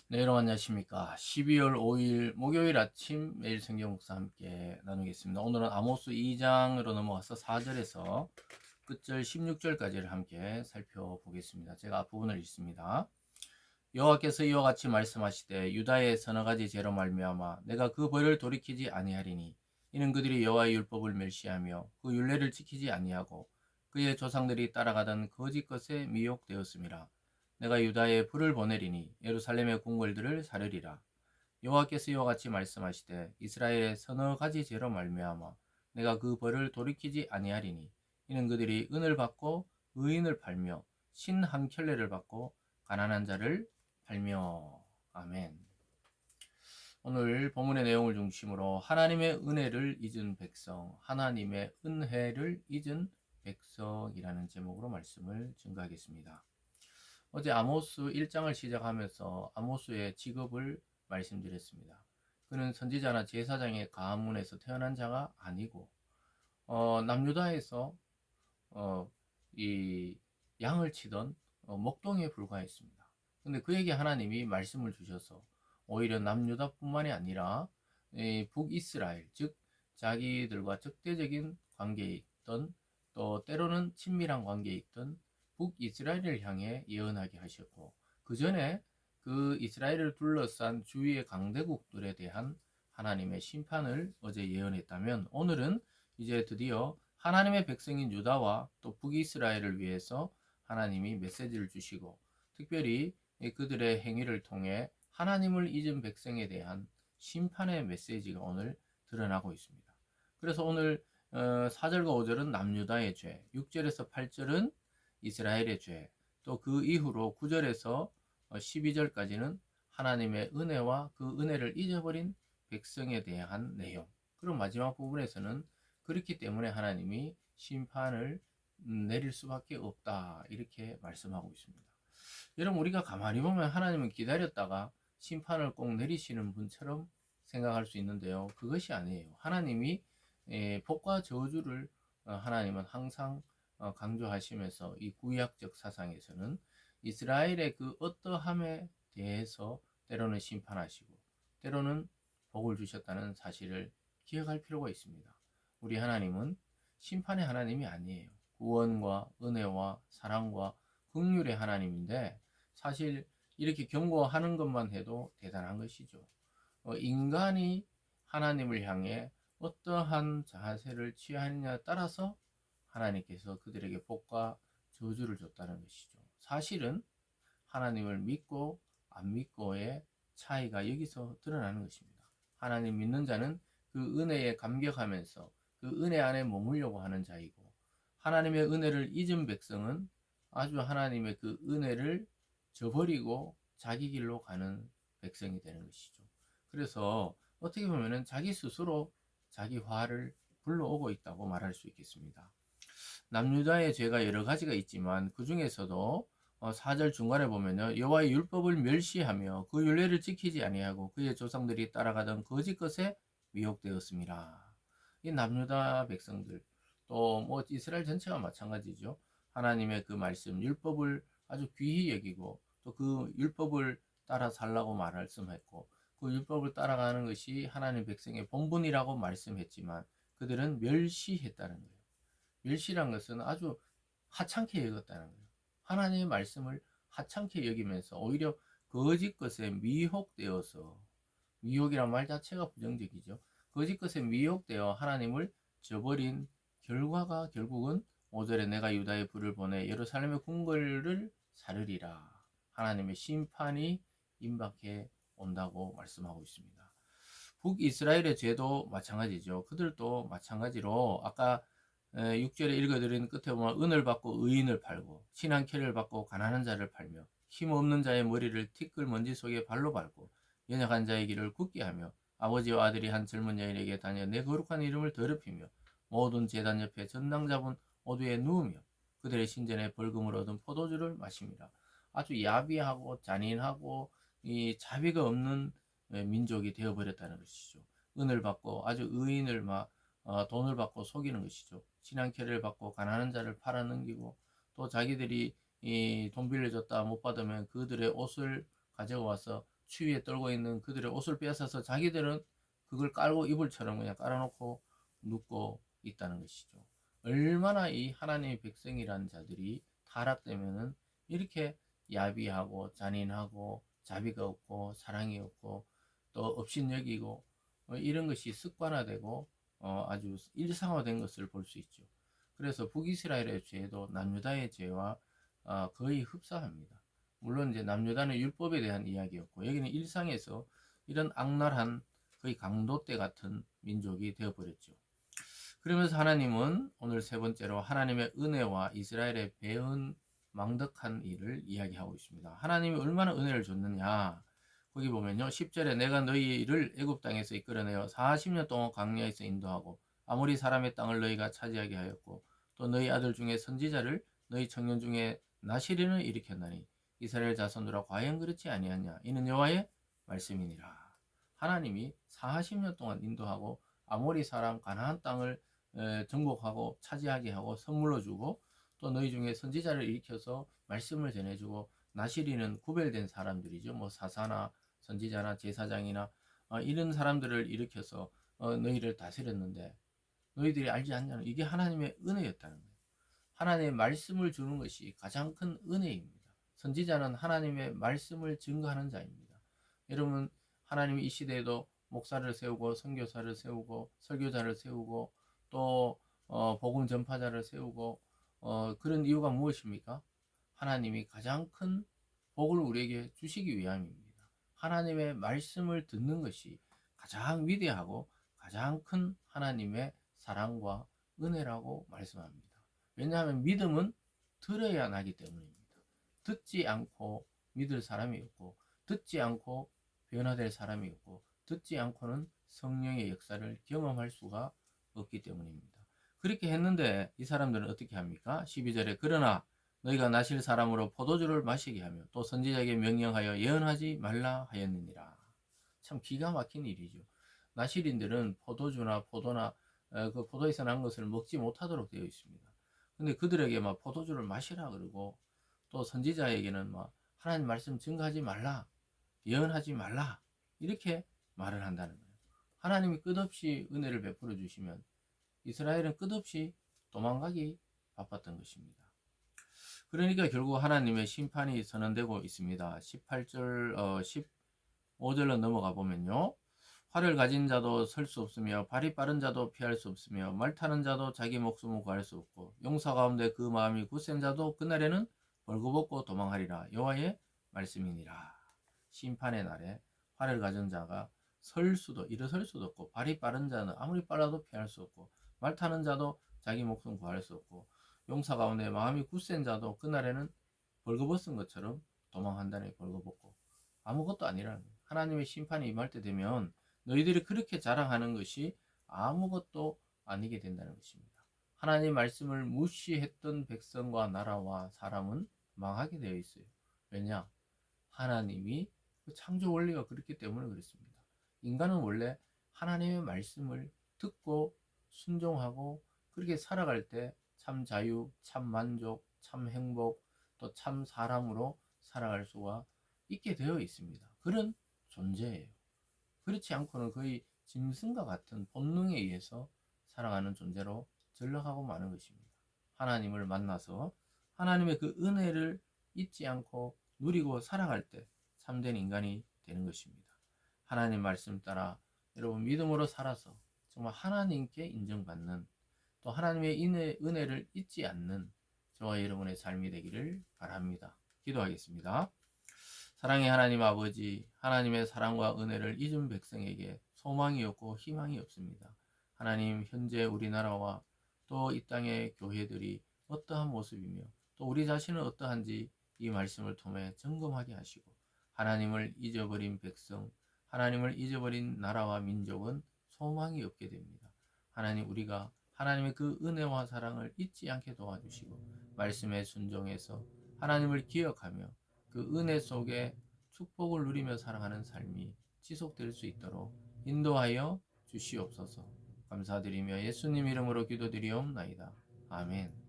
네, 여러분 안녕하십니까. 12월 5일 목요일 아침 매일 성경 묵상 함께 나누겠습니다. 오늘은 아모스 2장으로 넘어가서 4절에서 끝절 16절까지를 함께 살펴보겠습니다. 제가 앞부분을 읽습니다. 여호와께서 이와 같이 말씀하시되 유다의 서너 가지 죄로 말미암아 내가 그 벌을 돌이키지 아니하리니 이는 그들이 여호와의 율법을 멸시하며 그 율례를 지키지 아니하고 그의 조상들이 따라가던 거짓 것에 미혹되었음이라. 내가 유다에 불을 보내리니 예루살렘의 궁궐들을 사르리라. 여호와께서 이와 같이 말씀하시되 이스라엘의 서너 가지 죄로 말미암아 내가 그 벌을 돌이키지 아니하리니 이는 그들이 은을 받고 의인을 팔며 신 한 켤레를 받고 가난한 자를 팔며. 아멘. 오늘 본문의 내용을 중심으로 하나님의 은혜를 잊은 백성, 하나님의 은혜를 잊은 백성이라는 제목으로 말씀을 증거하겠습니다. 어제 아모스 1장을 시작하면서 아모스의 직업을 말씀드렸습니다. 그는 선지자나 제사장의 가문에서 태어난 자가 아니고 남유다에서 어, 이 양을 치던 목동에 불과했습니다. 근데 그에게 하나님이 말씀을 주셔서 오히려 남유다뿐만이 아니라 북이스라엘, 즉 자기들과 적대적인 관계에 있던, 또 때로는 친밀한 관계에 있던 북이스라엘을 향해 예언하게 하셨고, 그 전에 그 이스라엘을 둘러싼 주위의 강대국들에 대한 하나님의 심판을 어제 예언했다면, 오늘은 이제 드디어 하나님의 백성인 유다와 또 북이스라엘을 위해서 하나님이 메시지를 주시고, 특별히 그들의 행위를 통해 하나님을 잊은 백성에 대한 심판의 메시지가 오늘 드러나고 있습니다. 그래서 오늘 4절과 5절은 남유다의 죄, 6절에서 8절은 이스라엘의 죄, 또 그 이후로 9절에서 12절까지는 하나님의 은혜와 그 은혜를 잊어버린 백성에 대한 내용, 그리고 마지막 부분에서는 그렇기 때문에 하나님이 심판을 내릴 수밖에 없다, 이렇게 말씀하고 있습니다. 여러분, 우리가 가만히 보면 하나님은 기다렸다가 심판을 꼭 내리시는 분처럼 생각할 수 있는데요, 그것이 아니에요. 하나님이 복과 저주를 하나님은 항상 강조하시면서 이 구약적 사상에서는 이스라엘의 그 어떠함에 대해서 때로는 심판하시고 때로는 복을 주셨다는 사실을 기억할 필요가 있습니다. 우리 하나님은 심판의 하나님이 아니에요. 구원과 은혜와 사랑과 긍휼의 하나님인데, 사실 이렇게 경고하는 것만 해도 대단한 것이죠. 인간이 하나님을 향해 어떠한 자세를 취하느냐에 따라서 하나님께서 그들에게 복과 저주를 줬다는 것이죠. 사실은 하나님을 믿고 안 믿고의 차이가 여기서 드러나는 것입니다. 하나님 믿는 자는 그 은혜에 감격하면서 그 은혜 안에 머물려고 하는 자이고, 하나님의 은혜를 잊은 백성은 아주 하나님의 그 은혜를 저버리고 자기 길로 가는 백성이 되는 것이죠. 그래서 어떻게 보면 자기 스스로 자기 화를 불러오고 있다고 말할 수 있겠습니다. 남유다의 죄가 여러 가지가 있지만 그 중에서도 4절 중간에 보면요, 여호와의 율법을 멸시하며 그 율례를 지키지 아니하고 그의 조상들이 따라가던 거짓 것에 미혹되었습니다. 이 남유다 백성들, 또 뭐 이스라엘 전체가 마찬가지죠. 하나님의 그 말씀 율법을 아주 귀히 여기고 또 그 율법을 따라 살라고 말씀했고, 그 율법을 따라가는 것이 하나님 백성의 본분이라고 말씀했지만 그들은 멸시했다는 거예요. 멸시란 것은 아주 하찮게 여겼다는 거예요. 하나님의 말씀을 하찮게 여기면서 오히려 거짓 것에 미혹되어서, 미혹이란 말 자체가 부정적이죠. 거짓 것에 미혹되어 하나님을 저버린 결과가 결국은 5절에 내가 유다의 불을 보내 예루살렘의 궁궐을 사르리라, 하나님의 심판이 임박해 온다고 말씀하고 있습니다. 북이스라엘의 죄도 마찬가지죠. 그들도 마찬가지로 아까 6절에 읽어드린 끝에 보면 은을 받고 의인을 팔고 신한 캐를 받고 가난한 자를 팔며 힘없는 자의 머리를 티끌 먼지 속에 발로 밟고 연약한 자의 길을 굳게 하며 아버지와 아들이 한 젊은 여인에게 다녀 내 거룩한 이름을 더럽히며 모든 제단 옆에 전당 잡은 오두에 누우며 그들의 신전에 벌금을 얻은 포도주를 마십니다. 아주 야비하고 잔인하고 이 자비가 없는 민족이 되어버렸다는 것이죠. 은을 받고 아주 의인을 돈을 받고 속이는 것이죠. 신앙캐를 받고 가난한 자를 팔아넘기고, 또 자기들이 이 돈 빌려줬다 못 받으면 그들의 옷을 가져와서 추위에 떨고 있는 그들의 옷을 빼앗아서 자기들은 그걸 깔고 이불처럼 그냥 깔아놓고 눕고 있다는 것이죠. 얼마나 이 하나님의 백성이라는 자들이 타락되면은 이렇게 야비하고 잔인하고 자비가 없고 사랑이 없고 또 업신여기고 이런 것이 습관화되고 아주 일상화된 것을 볼 수 있죠. 그래서 북이스라엘의 죄도 남유다의 죄와 거의 흡사합니다. 물론 이제 남유다는 율법에 대한 이야기였고 여기는 일상에서 이런 악랄한 거의 강도떼 같은 민족이 되어버렸죠. 그러면서 하나님은 오늘 세 번째로 하나님의 은혜와 이스라엘의 배은 망덕한 일을 이야기하고 있습니다. 하나님이 얼마나 은혜를 줬느냐. 거기 보면요. 10절에 내가 너희를 애굽 땅에서 이끌어내어 40년 동안 광야에서 인도하고 아모리 사람의 땅을 너희가 차지하게 하였고 또 너희 아들 중에 선지자를 너희 청년 중에 나시린을 일으켰나니 이스라엘 자손들아 과연 그렇지 아니하냐. 이는 여호와의 말씀이니라. 하나님이 40년 동안 인도하고 아모리 사람 가나안 땅을 정복하고 차지하게 하고 선물로 주고 또 너희 중에 선지자를 일으켜서 말씀을 전해주고 나시리는 구별된 사람들이죠. 뭐 사사나 선지자나 제사장이나 이런 사람들을 일으켜서 너희를 다스렸는데 너희들이 알지 않냐는 이게 하나님의 은혜였다는 거예요. 하나님의 말씀을 주는 것이 가장 큰 은혜입니다. 선지자는 하나님의 말씀을 증거하는 자입니다. 여러분 하나님이 이 시대에도 목사를 세우고 선교사를 세우고 설교자를 세우고 또 복음 전파자를 세우고 그런 이유가 무엇입니까? 하나님이 가장 큰 복을 우리에게 주시기 위함입니다. 하나님의 말씀을 듣는 것이 가장 위대하고 가장 큰 하나님의 사랑과 은혜라고 말씀합니다. 왜냐하면 믿음은 들어야 나기 때문입니다. 듣지 않고 믿을 사람이 없고 듣지 않고 변화될 사람이 없고 듣지 않고는 성령의 역사를 경험할 수가 없기 때문입니다. 그렇게 했는데 이 사람들은 어떻게 합니까? 12절에 그러나 너희가 나실 사람으로 포도주를 마시게 하며 또 선지자에게 명령하여 예언하지 말라 하였느니라. 참 기가 막힌 일이죠. 나실인들은 포도주나 포도나 그 포도에서 난 것을 먹지 못하도록 되어 있습니다. 근데 그들에게 막 포도주를 마시라 그러고 또 선지자에게는 막 하나님 말씀 증거하지 말라, 예언하지 말라 이렇게 말을 한다는 거예요. 하나님이 끝없이 은혜를 베풀어 주시면 이스라엘은 끝없이 도망가기 바빴던 것입니다. 그러니까 결국 하나님의 심판이 선언되고 있습니다. 18절, 15절로 넘어가 보면요. 활을 가진 자도 설 수 없으며 발이 빠른 자도 피할 수 없으며 말 타는 자도 자기 목숨을 구할 수 없고 용사 가운데 그 마음이 굳센 자도 그날에는 벌거벗고 도망하리라. 여호와의 말씀이니라. 심판의 날에 활을 가진 자가 일어설 수도 없고 발이 빠른 자는 아무리 빨라도 피할 수 없고 말 타는 자도 자기 목숨 구할 수 없고 용사 가운데 마음이 굳센 자도 그날에는 벌거벗은 것처럼 도망한다니 벌거벗고 아무것도 아니라는 거예요. 하나님의 심판이 임할 때 되면 너희들이 그렇게 자랑하는 것이 아무것도 아니게 된다는 것입니다. 하나님 말씀을 무시했던 백성과 나라와 사람은 망하게 되어 있어요. 왜냐? 하나님이 그 창조 원리가 그렇기 때문에 그렇습니다. 인간은 원래 하나님의 말씀을 듣고 순종하고 그렇게 살아갈 때 참 자유, 참 만족, 참 행복, 또 참 사람으로 살아갈 수가 있게 되어 있습니다. 그런 존재예요. 그렇지 않고는 거의 짐승과 같은 본능에 의해서 살아가는 존재로 전락하고 마는 것입니다. 하나님을 만나서 하나님의 그 은혜를 잊지 않고 누리고 살아갈 때 참된 인간이 되는 것입니다. 하나님 말씀 따라 여러분 믿음으로 살아서 정말 하나님께 인정받는 또 하나님의 은혜를 잊지 않는 저와 여러분의 삶이 되기를 바랍니다. 기도하겠습니다. 사랑의 하나님 아버지, 하나님의 사랑과 은혜를 잊은 백성에게 소망이 없고 희망이 없습니다. 하나님, 현재 우리나라와 또 이 땅의 교회들이 어떠한 모습이며 또 우리 자신은 어떠한지 이 말씀을 통해 점검하게 하시고 하나님을 잊어버린 백성, 하나님을 잊어버린 나라와 민족은 소망이 없게 됩니다. 하나님, 우리가 하나님의 그 은혜와 사랑을 잊지 않게 도와주시고 말씀에 순종해서 하나님을 기억하며 그 은혜 속에 축복을 누리며 살아가는 삶이 지속될 수 있도록 인도하여 주시옵소서. 감사드리며 예수님 이름으로 기도드리옵나이다. 아멘.